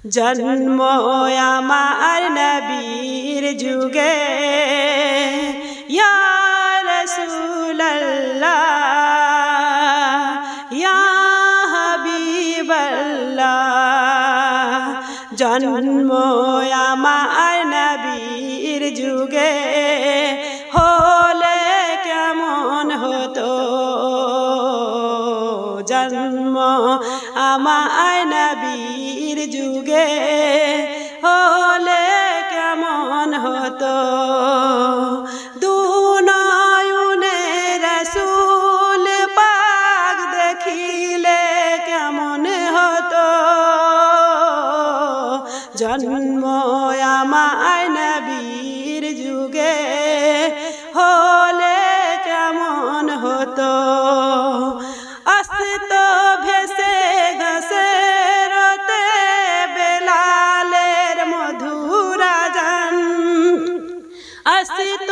জন্ম আমার নবীর যুগে ইয়া রাসূলুল্লাহ ইয়া হাবিবাল্লাহ। জন্ম আমার নবীর যুগে হলে কেমন হতো, জন্ম আমার নবীর যুগে হলে কেমন হতো। দুনয়নে রাসূল পাক দেখিলে কেমন হতো, জন্ম আমার নবীর যুগে হলে কেমন হতো। আসত ভেসে ঘাসেরতে বেলালের মধুর আযান, আসত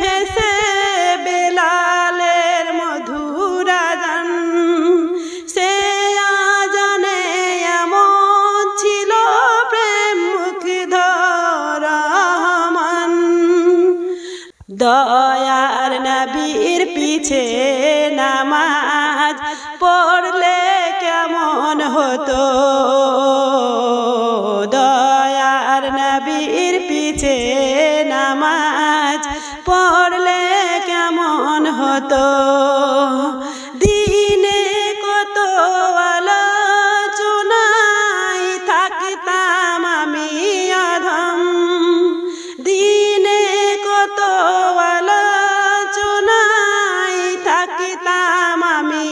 ভেসে বেলালের মধুর আযান। সে আযানে এমন ছিল প্রেম মুগ্ধ রহমান। দয়ার নবীর পিছে নামাজ পড়লে কেমন হতো, দয়ার নবীর পিছে নামাজ পড়লে কেমন হতো। দিনে কত আলোচনায় থাকতাম আমি অধম, দিনে কত আলোচনায় থাকতাম আমি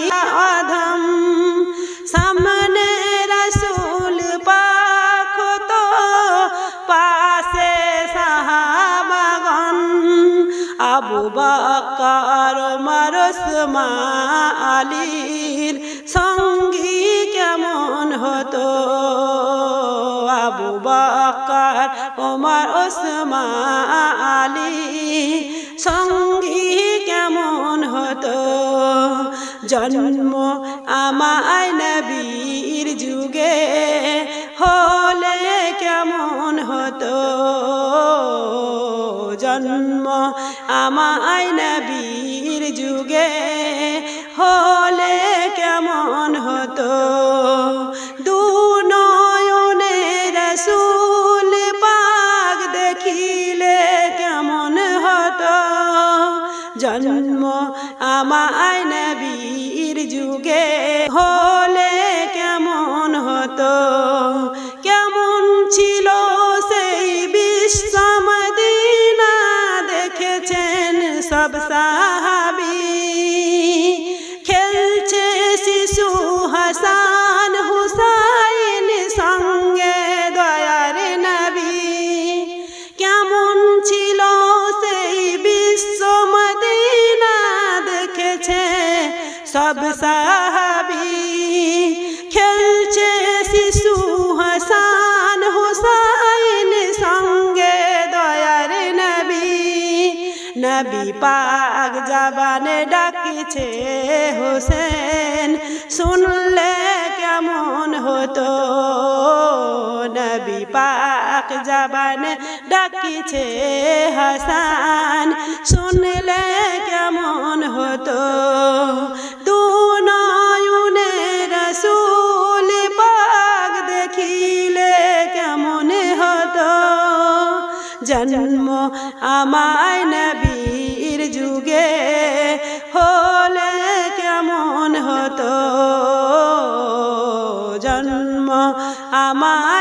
অধম। সামনে রাসূল পাক হতো, পাশে সাহাবাগণ, আবু বকর ওমর ওসমান আলীর সঙ্গী কেমন হতো, আবু বকর ওমর ওসমান আলী সঙ্গী কেমন হতো। জন্ম আমার নবীর যুগে হলে কেমন হতো, জন্ম আমার নবীর যুগে হলে কেমন হতো। দুনয়নে রাসূল পাক দেখিলে কেমন হতো, জন্ম আমার নবীর যুগে হলে কেমন হতো। কেমন ছিল সেই বিশ্ব মদিনা দেখেছেন সব সাহাবী, খেলছে শিশু হাসান হুসাইন সঙ্গে দয়ার নবী। কেমন ছিল সেই বিশ্ব মদিনা দেখেছে সব সাহাবী, খেলছে শিশু হাসান হুসাইন সঙ্গে দয়ার নবী। নবী পাক জবানে ডাকছে হোসেন, শুনলে কেমন হতো, নবী পাক জবানে ডাকছে হাসান, শুনলে কেমন হতো। দুনয়নে রাসূল পাক দেখিলে কেমন হতো, জন্ম আমার নবীর যুগে হলে কেমন হতো, জন্ম আমার